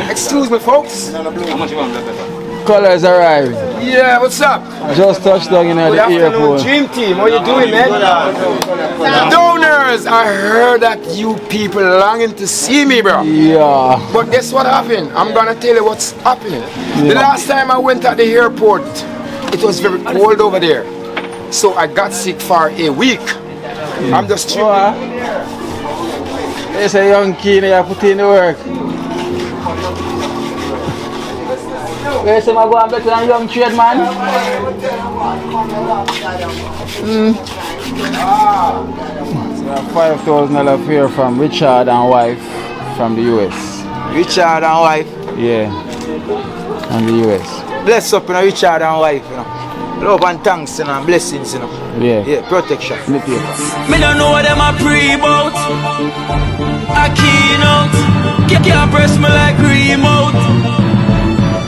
Excuse me, folks. How much you want black pepper? Colors arrived. Yeah, what's up? Just touched down in the Good afternoon, airport. Dream Team. How you doing, man? Donors, I heard that you people longing to see me, bro. Yeah. But guess what happened? I'm gonna tell you what's happening. The last time I went at the airport, it was very cold over there. So I got sick for a week. I'm just Oh, they say young Kino, you put in the work. Where's some go and better than young trade man? $5,000 fare from Richard and wife from the US. Richard and wife. Yeah. And the US. Bless up, you know, Richard and wife, you know. Love and thanks, you know, and blessings, you know. Yeah. Yeah, protection. Me paper. Me don't know what them a pre-bout. A keynote. Can't press me like remote.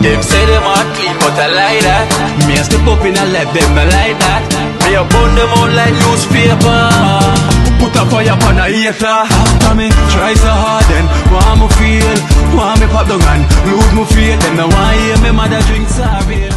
Them say them a clean, but I like that. Me a step up in a left, them I like that. Me a burn them out like newspaper. Put a fire upon a hater. After me try so hard, then want me feel, want me pop down and lose me faith. Them no want hear me mother drink sorry.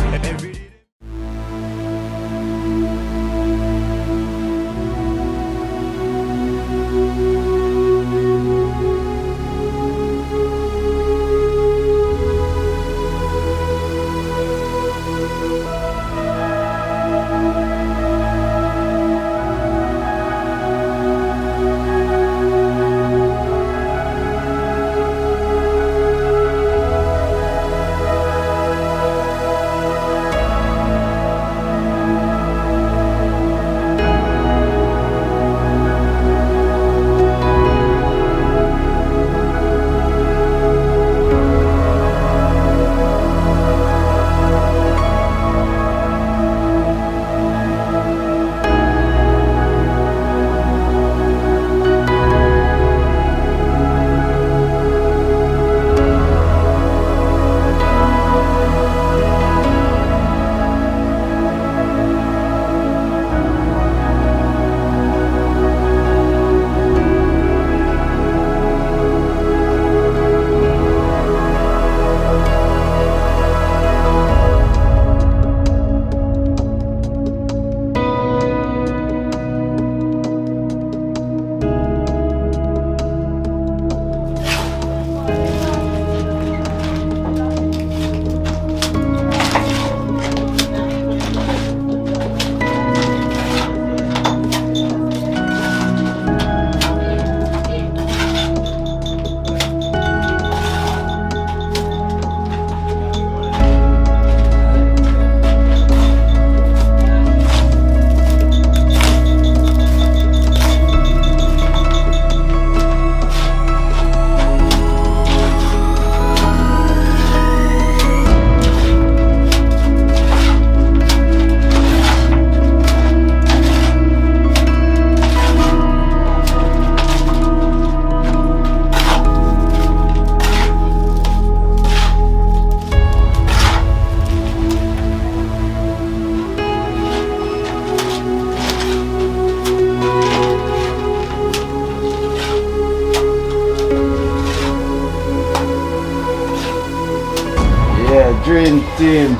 Dream team.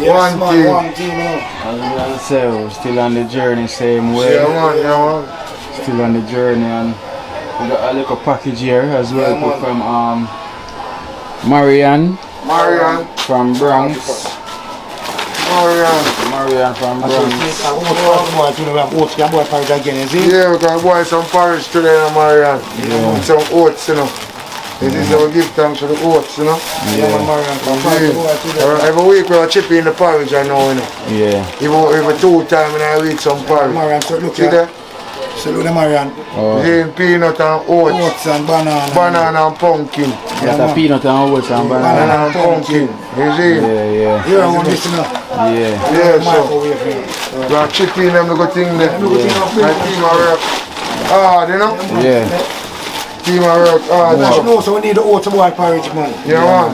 Yes, One man, team. one team, As I say, we're still on the journey, same way. Yeah, man. Still on the journey, and we got a little package here as well from Marian from Bronx. Marian from Bronx. Yeah, we can buy some porridge today, Marian. Yeah. Some oats, you know. This is how we give thanks to the oats, you know. Every week we are chipping the porridge, I know, you know. Yeah. Every 2 times I eat some porridge. Marian, so look see there? So look at Marian. Peanut and oats. Oats and banana. Banana and pumpkin. That's a peanut and oats and banana. Banana and pumpkin. You see? Yeah. You don't want this, you know. Yeah, so we are chipping them little thing there. Like team of work hard, you know? Yeah. Team of work hard. You know, so we need the oats boiled porridge, man. Yeah, man.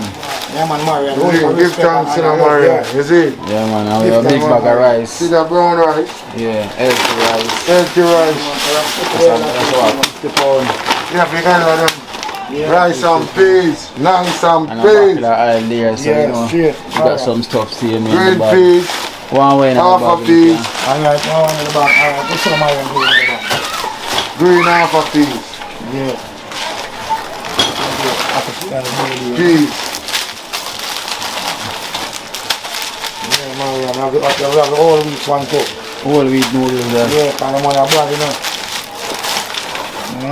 Yeah, man, Marian. Give thanks to Marian, you see? Yeah, man, and we have a big bag of rice. See that brown rice? Yeah, healthy rice. Healthy rice. That's about 50 pounds. Yeah, we can have them. Rice and peas, nance and And a peas. bucket of oil there, so you know, straight. you got some stuff seeing in the Green bag. peas, One way in the half a bag. peas. Alright, now one in the back. Alright, put some iron green in the back. Green half a peas. Yeah. Peas. Yeah, Marion, I have the whole week one too. Whole wheat noodles there. Yeah, and I'm on a bag, you know.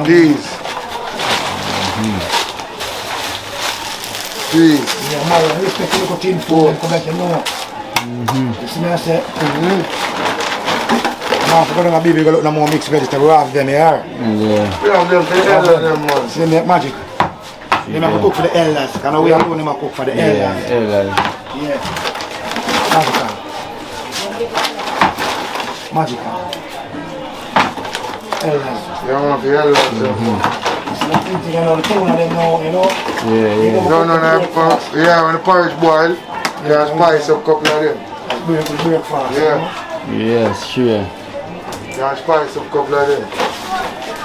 Peas. Peas. Yeah, Marion, respect the little tin food, come back, you know. You see me, I say? Now, if you're going to baby, go look no more mixed vegetable, have them here. Yeah. We have them for the hell of them ones. See, make magic. They have to cook for the elders. Because we are going to cook for the elders. Yeah. Yeah. Magical. Magical. Elders. You want the hell of them. So the thing, you know, the two of them know, you know. Yeah. Yeah, when the porridge boil, you can spice up a couple of them. It's breakfast. Yeah. Yes, sure. You can spice up a couple of them.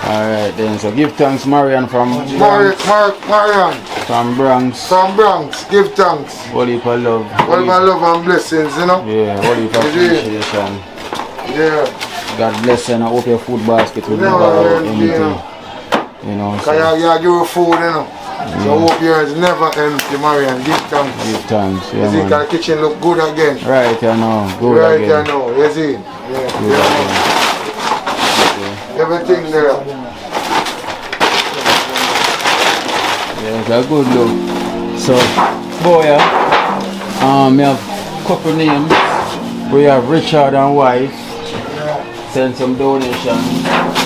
Alright then, so give thanks Marion from Marion, from Bronx. from Bronx, give thanks. Holy heap of love. All my love and blessings, you know. Yeah, holy heap of appreciation. Yeah. God bless you and I hope your food basket will No, never out you empty. know. You know, Because so you give you food, you know. So I hope yours never empty, Marion. Give thanks. give thanks. You Yeah, see, man. because the kitchen look good again. Right, I know. Good Right, again. you know. You see? Yeah. Good again. Everything there. Yeah, it's a good look. So, boy, we have a couple names. We have Richard and wife. Send some donation.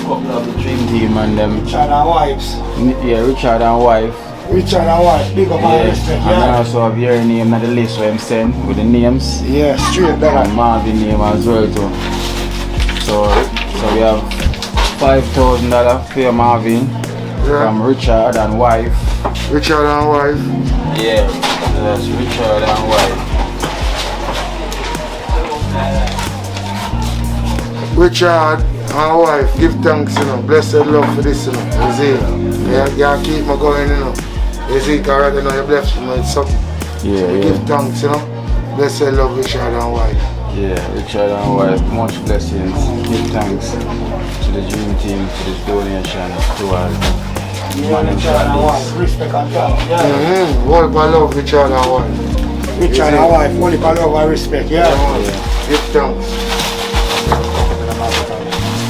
Couple of the dream team and them. Richard and wives. Yeah, Richard and wife. Richard and wife. Big up and respect. And I Yeah. also have your name on the list where I'm send with the names. Yeah, straight And down. Marvin name as well too. So we have $5,000 for Marvin from Richard and wife. Richard and wife. Yeah, that's Richard and wife. Richard and wife, give thanks, you know. Blessed love for this, you know. You see? You keep me going, you know. You see, because right now you bless me with something. Yeah, Give thanks, you know. Blessed love, Richard and wife. Yeah, Richard and wife, much blessings. Give thanks to the dream team, to this donation, to our Richard and wife. Respect and thanks. Yeah. All my love, Richard and wife. Richard and wife. Only for love and respect. Yeah. Give thanks.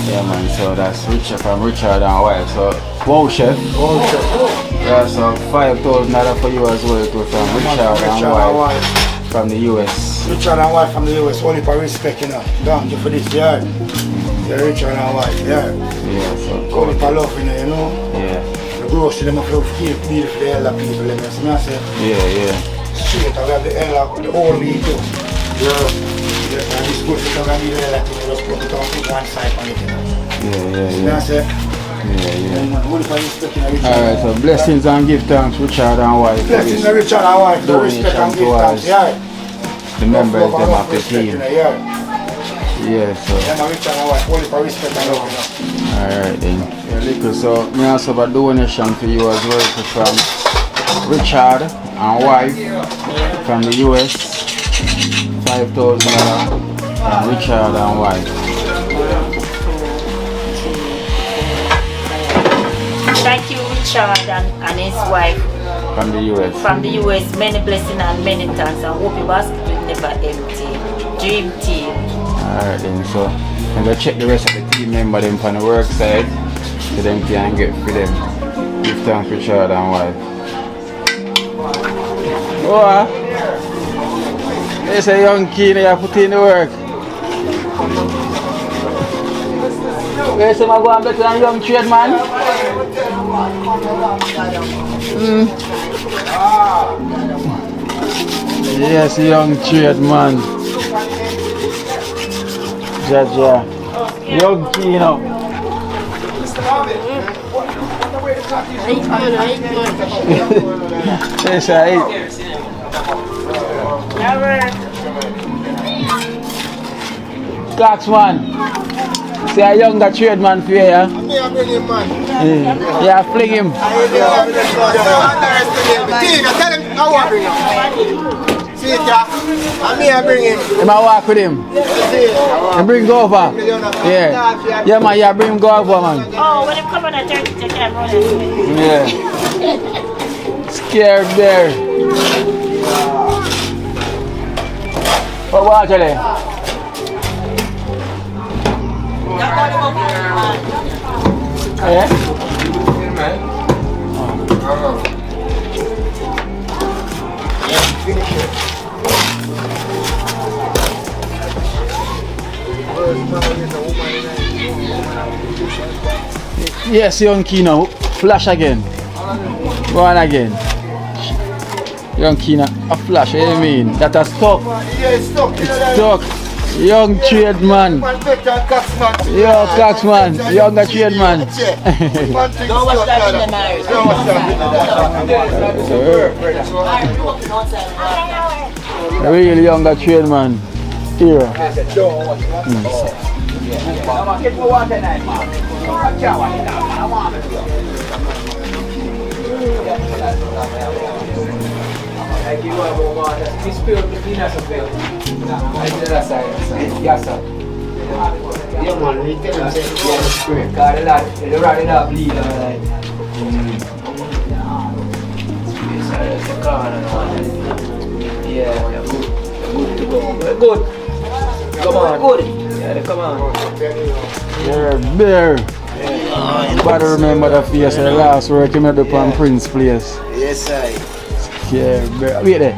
Yeah man, so that's Richard from Richard and wife. So wow chef. Oh, sure. Yeah, so $5,000 for you as well too from Richard and wife from the US. Richard and wife from the US. Only for respect, you know. Thank you for this. Yeah. Yeah, Richard and wife. Yeah. Yeah, so Only for love, you know. yeah. The grocery them have to keep deal for the elder people. You know. So I say Yeah. straight. I have the elder, the old me too. Yeah. Yeah, and it's good because I need the elder people just put it on one side on it. You know. Yeah. I say. Yeah. Only for respect, you know. Richard. Alright, so blessings and give thanks Richard and wife. for Blessings this. to Richard and wife. The respect and give thanks. Yeah. The members Love, them love, of the respect, you team. know, yeah. Yeah, so Them are Richard and wife. Only for respect and love, you know. alright then. Yeah, little. So me also have a donation for you as well from Richard and wife from the US. $5,000 from Richard and wife. Thank you, Richard and his wife From the US. from the US. Many blessings and many thanks. And hope your basket will never empty. Dream team. Alright then, so I'm gonna check the rest of the team member them from the work side so them can get for them. Give thanks Richard and wife. Oh, there's a young Kino you put in the work. Where's some go and better than young trade man? Yes, young trade man. Jaja. Young Kino. Yes, I eat. Clocks man. See a younger trade man for you, yeah? Me, I bring him, man. Yeah, fling him. Tell him I want to bring him. See it, yeah? I'm here bring him. Am I walk with him? And bring go over. Yeah. Yeah, man, yeah, bring him go over, man. Oh, when they come on a 30, they can't run it. Yeah. Scared bear. What watch it? Yeah? Yes, young Kino. Flash again. Go on again. Young Kino, a flash, what do you mean? That is stuck. Yeah, it's stuck. It's stuck. Young trade man. Yo, Coxman. Younger trade man. Don't watch that in the marriage. Really younger trade man. Here. Good. Come on. Good. Yeah, come on. You're a bear. But remember the face of the last work you made up on Prince place. Yes, I. Yeah, bear. Wait there.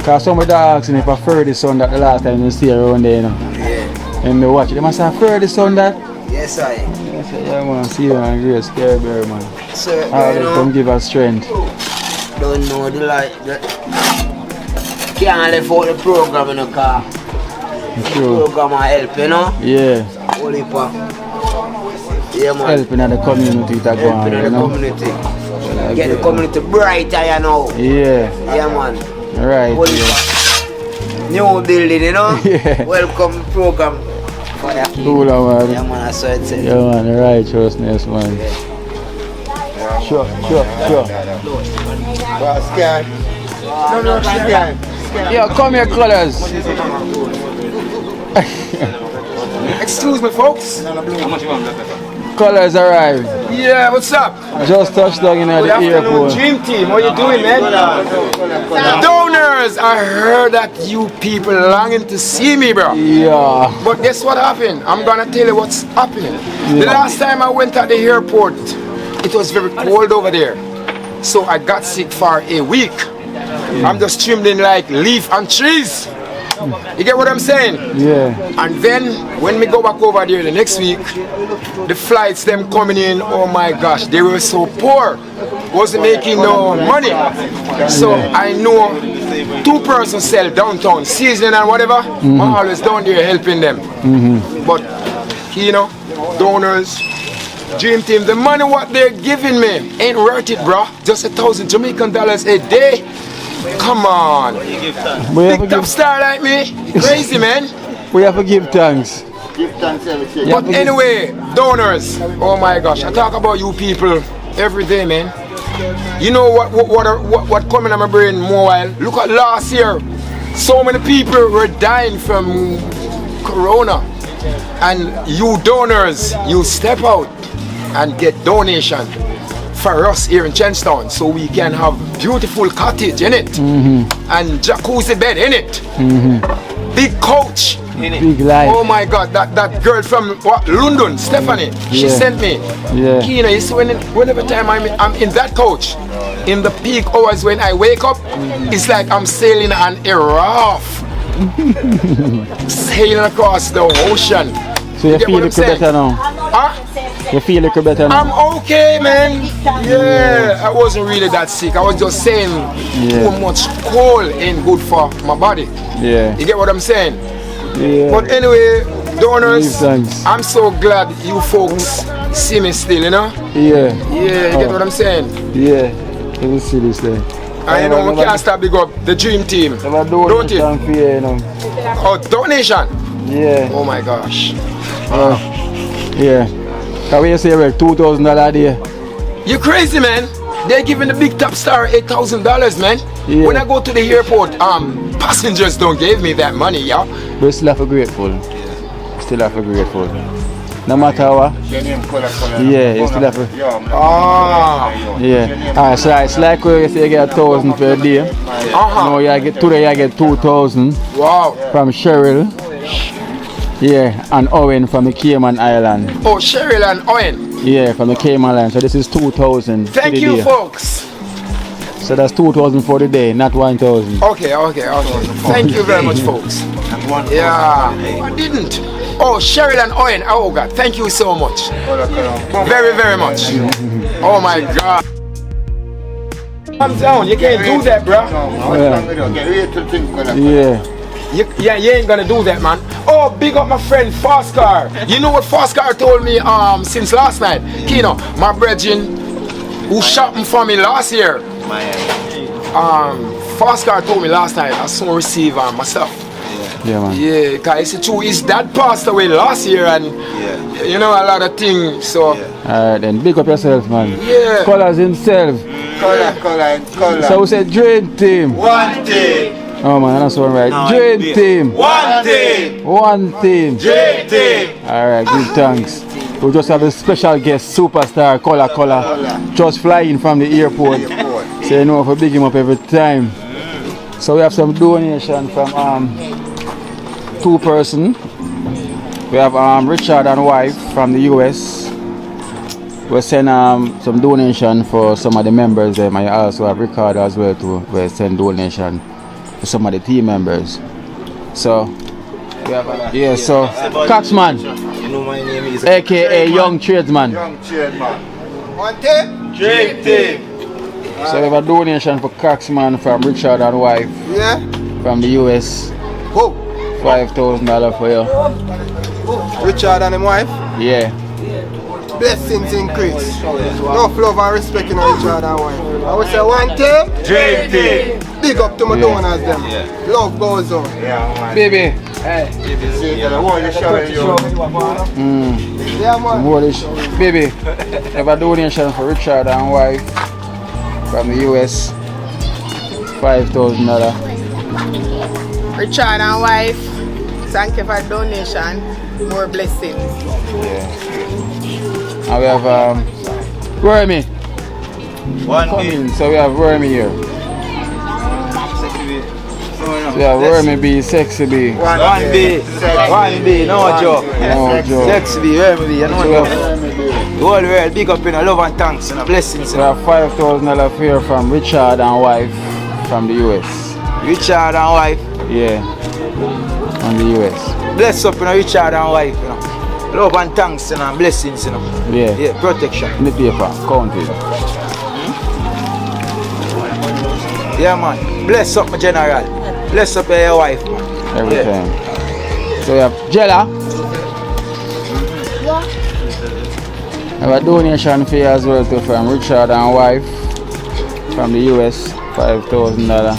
Cause somebody asking if I heard the son that the last time you see around there, you know. Yeah. And they watch it. They must have heard the son that. Yes, I. I said, yeah man, see you man, great scare bear man. So, Come give us strength. don't know the light. Can't left out the program in the car. True. Program will help, you know? Yeah. Holy pa. Yeah, man. Helping at the community that go on, Helping in you the know. community. Get the community brighter, you know? Yeah. Yeah, man. Right. Holy Yeah. pa. New building, you know? Yeah. Welcome program. Cool man. Yeah, man, that's what it said. Yeah man, the righteousness man. Sure. Well, scared. No, scared. Yo, come here, colors. Excuse me, folks. Colors arrived. Yeah, what's up? Just touched down in Good the afternoon, airport. Dream Team. How you doing, man? Donors, I heard that you people longing to see me, bro. Yeah. But guess what happened? I'm gonna tell you what's happening. The last time I went at the airport, it was very cold over there. So I got sick for a week. I'm just trembling like leaf and trees. You get what I'm saying? Yeah. And then when we go back over there the next week, the flights them coming in, oh my gosh, they were so poor. Wasn't making no money. So I know 2 persons sell downtown, season and whatever. I'm always down there helping them. But Kino, donors, Dream Team, the money what they're giving me ain't worth it, bro. Just $1,000 Jamaican dollars a day. Come on. Big top star like me. Crazy, man. We have to give thanks. But anyway, donors, oh my gosh, I talk about you people every day, man. You know what coming on my brain more while? Look at last year. So many people were dying from Corona. And you donors, you step out and get donation for us here in TrenchTown so we can have beautiful cottage in it and jacuzzi bed in it. Big couch. Big life. Oh my God, that girl from London, Stephanie, she Yeah. sent me. Yeah. Kino, you see whenever time I'm in that couch, in the peak hours when I wake up, it's like I'm sailing on a raft. Sailing across the ocean. So you get feel what I'm little better saying? now? Huh? You feel little better now? I'm okay, man. Yeah, I wasn't really that sick. I was just saying too much cold ain't good for my body. Yeah. You get what I'm saying? Yeah. But anyway, donors, Thanks. I'm so glad you folks see me still, you know? Yeah. Yeah, you get what I'm saying? Yeah. Let me see this there. And you know, we can't stop big up the Dream Team. Don't it? Oh, donation? Yeah. Oh my gosh. Yeah. Can we say we're $2,000 a day? You crazy, man? They're giving the big top star $8,000, man. Yeah. When I go to the airport, passengers don't give me that money, yeah. But we still have to grateful. Still have to grateful. No matter what. Yeah, you still have to. Yeah. Alright, so it's like where you say you get 1,000 per day. No, you get today you get 2,000. Wow. From Cheryl. Yeah, and Owen from the Cayman Island. Oh, Cheryl and Owen. Yeah, from the Cayman Island. So this is 2,000. Thank you, day. folks. So that's 2,000 for the day, not 1,000. Okay. Thank you very much, folks. Yeah, I didn't. Oh, Cheryl and Owen. Oh, God. Thank you so much. Very, very much. Oh, my God. Calm down. You can't do that, bro. Yeah. You ain't gonna do that, man. Oh, big up my friend Foscar. You know what Foscar told me since last night? Kino, my brethren who shopping for me last year. Foscar told me last night I soon receive myself. Yeah, man. Yeah, cause it's true. His dad passed away last year, and you know a lot of things. So Alright, then big up yourself, man. yeah. Colors himself. Color. So we said Dream Team. One team. Oh man, that's one right. Dream Team. One team. One team. Dream team. Alright, good thanks. We just have a special guest, superstar, Color, just flying from the airport. So you know, for big him up every time. So we have some donation from two person. We have Richard and wife from the US. We send some donation for some of the members there. I also have Ricardo as well too. We send donation for some of the team members. So we have so Coxman, You know my name is aka Young Tradesman. Young Tradesman. One team. Dream team. So we have a donation for Coxman from Richard and wife Yeah. from the US. Who? $5,000 for you. Richard and his wife. Yeah. Blessings increase. Enough love and respect in Richard and wife. I would say one team. Dream team. Big up to my donors them. Love goes on. Baby. Hey. I want to show you. Yeah, man. Baby, we have a donation for Richard and wife from the US. $5,000. Richard and wife, thank you for donation. More blessings. And we have Wormy. Coming. So we have Wormy here. So we have Wormy B, Sexy B. One B, no joke. No joke. Sexy B, Wormy B, you know the whole world big up in a love and thanks and a blessings. We have $5,000 here from Richard and wife from the US. Richard and wife. Yeah. From the US. Bless up in a Richard and wife, you know. Love and thanks and blessings, you know. Yeah. Yeah, protection. In the paper, count it. Yeah, man. Bless up my general. Bless up your wife, man. Every time. So we have Jella. We have a donation for you as well too from Richard and wife from the US. $5,000.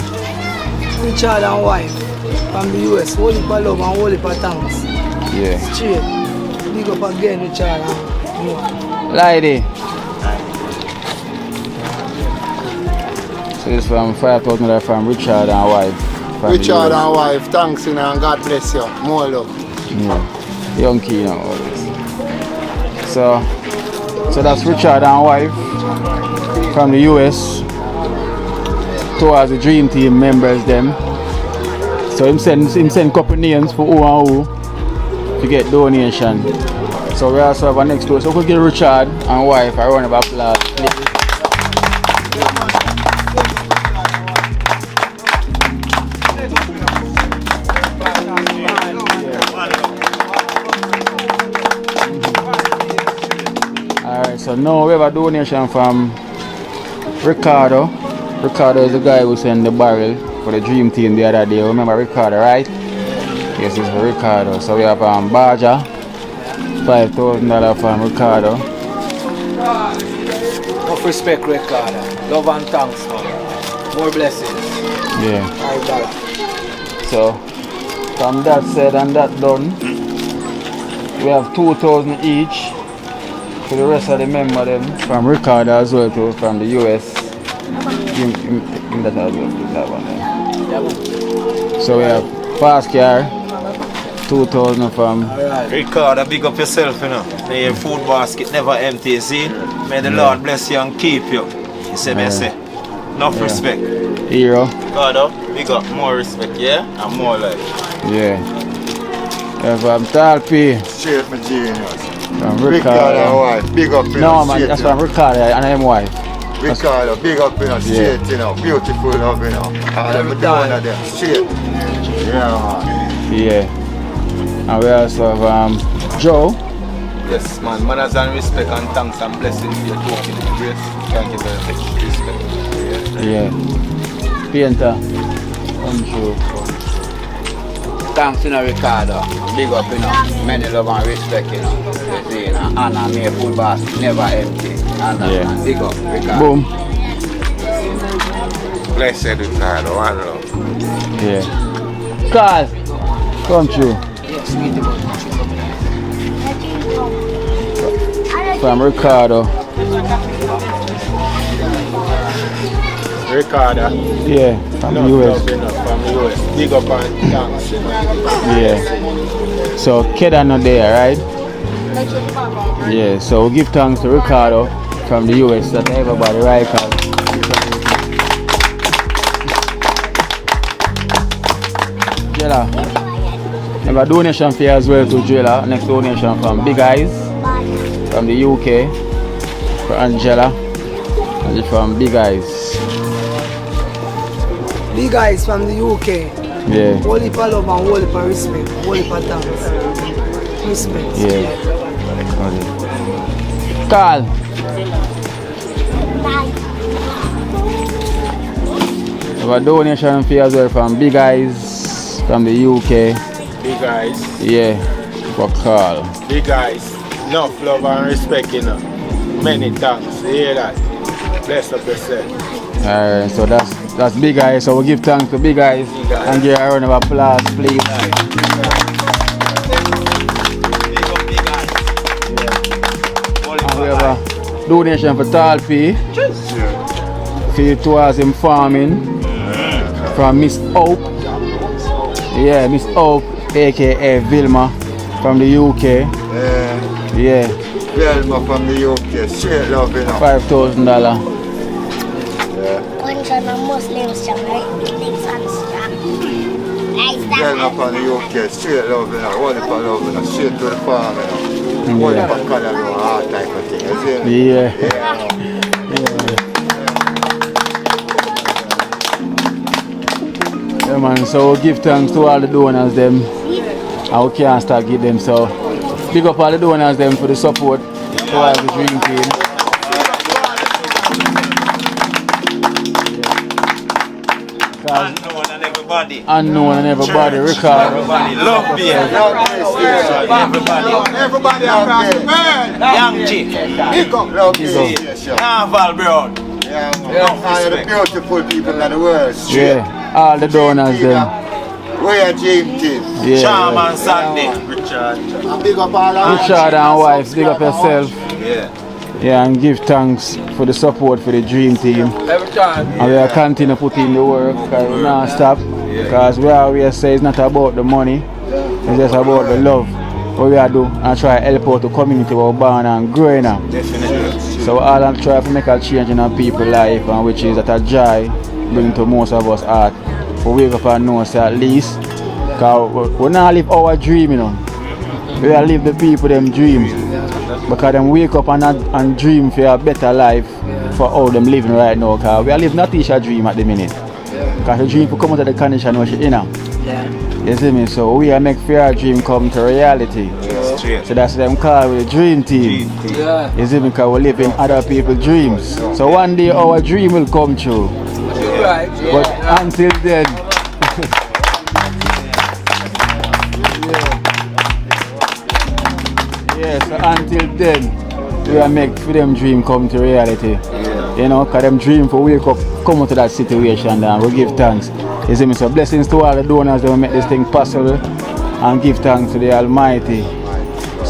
Richard and wife from the US. Holy for love and holy for thanks. Yeah. Straight. Big up again, Richard and Lady. So this from $5,000 from Richard and wife. From Richard the US. and wife, thanks you know, and God bless you. More love. Yeah. Young Kino always. So that's Richard and wife from the US towards the Dream Team members them. So him send couple names for who and who to get donation. So we also have a next door. So we could give Richard and wife a round of applause, please. Alright, so now we have a donation from Ricardo. Ricardo is the guy who sent the barrel for the Dream Team the other day. Remember Ricardo, right? Yes, it's for Ricardo. So we have Baja, $5,000 from Ricardo. Enough respect, Ricardo. Love and thanks, man. More blessings. Yeah. Alright, brother. So from that said and that done, we have 2,000 each to the rest of the members them from Ricardo as well too, from the US. Give that as well, that one there. So we have Fast Car 2000 from Ricardo, big up yourself, you know. May your food basket never empty, you see? May the Lord bless you and keep you. You see me say? Enough respect. Hero. Ricardo, big up, more respect, yeah? And more life. Yeah. Yeah, from Talpi. Straight my genius. From Ricardo and Ricardo. wife, big up in No us, man, straight, that's you know. from Ricardo and his wife. Ricardo, big up in us, Yeah. straight, you know. Beautiful love, you know. All of them of them, straight. Yeah, man. Yeah. And we also have Joe. Yes, man. Manners and respect and thanks and blessings to your talking in grace. Thank you very much. Respect. Yeah. Painter. Come true. Thanks to Ricardo. Big up, you know. Many love and respect, you know. You see, you know. Anna, may food basket never empty. And Yeah. big up, Ricardo. Boom. Blessed Ricardo, one love. Yeah. Carl. Come true. From Ricardo. Ricardo. Yeah. From the US. From the US. Big up and thanks. Yeah. So Keda not there, right? Yeah. So we give thanks to Ricardo from the US that everybody right. Jella. Have a donation for you as well to Jella. Next donation from Big Eyes from the UK for Angela and from Big Eyes. Big guys from the UK. Yeah. Whole heap of love and whole heap of respect. Whole heap of thanks. Respect. Yeah. Okay. Carl. Have a donation for you as well from Big Eyes from the UK. Big guys. Yeah. For Carl. Big guys. Enough love and respect, you know. Many thanks. You hear that? Bless up yourself. Alright, so that's Big Eyes. So we give thanks to Big Eyes and give a round of applause, please. And we have a donation for Talpi. For towards him farming from Miss Hope. Yeah, Miss Hope, aka Vilma from the UK. Yeah. Velma from the UK, straight love, you know. $5,000. Muslims, Velma from the UK, straight love, you know. All the love, you know. Straight to the farm, you know. All the color, you know, all type of thing, you see me? Yeah. Yeah, man, so we give thanks to all the donors them. And we can't start give them, so big up all the donors them for the support to all the dream team. Unknown and everybody, Ricardo. Everybody, love beer. Everybody across the world. Young G. Big up, love you. Naval Brown. Yeah, all the beautiful people in the world. Yeah, all the donors them. We are dream team. Yeah. Shaman Sandy. Richard. Big up all our Richard and wife, big up yourself. Yeah. Yeah, and give thanks for the support for the dream team. And we are continue putting the work because we not stop. Because we always say it's not about the money, it's just about the love. What we are do and try to help out the community we're born and growing up. Definitely. So we all try to make a change in our people's life, and which is that a joy bring to most of us heart. We wake up and know say at least, because we not live our dream, you know. We live the people them dream. Because them wake up and dream for a better life for how them living right now. Because we are living not each a dream at the minute. Because the dream will come out of the condition which you know. You see me? So we are make our dream come to reality. So that's them call with the dream team. You see me? Because we live in other people's dreams. So one day our dream will come true. But until then, so until then, we are make for them dream come to reality. You know, because them dream for wake up, come out to that situation and we give thanks. You see me? So blessings to all the donors that will make this thing possible and give thanks to the Almighty.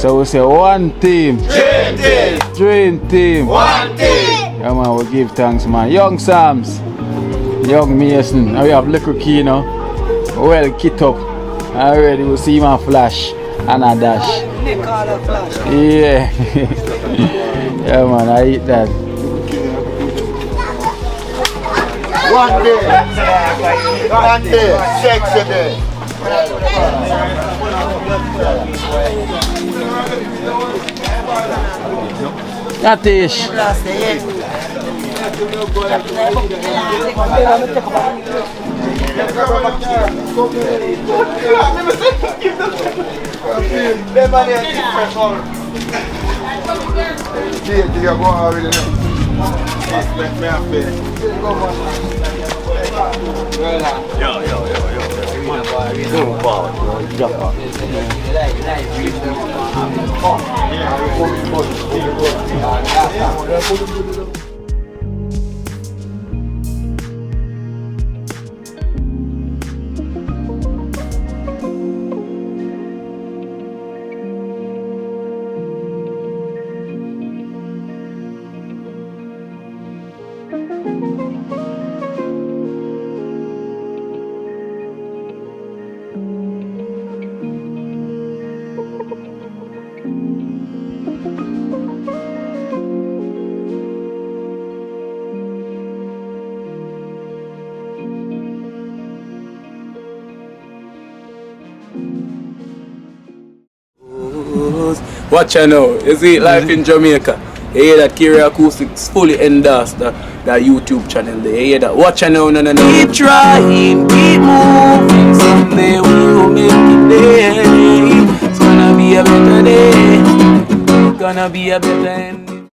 So we say one team. Dream team. Dream team. One team. Yeah man, we give thanks man. Young Sams, Young Mason, and we have little Kino. Well kit up. Already we see him flash and a dash. Yeah. Yeah man, I eat that. One day, sexy day. Natish. Watch out now, you see life in Jamaica. You hear that Kiri Acoustics fully endorsed that YouTube channel there. You hear that? Watch out now, no. Keep trying, keep moving. Someday we'll make it there. It's gonna be a better day. Gonna be a better end.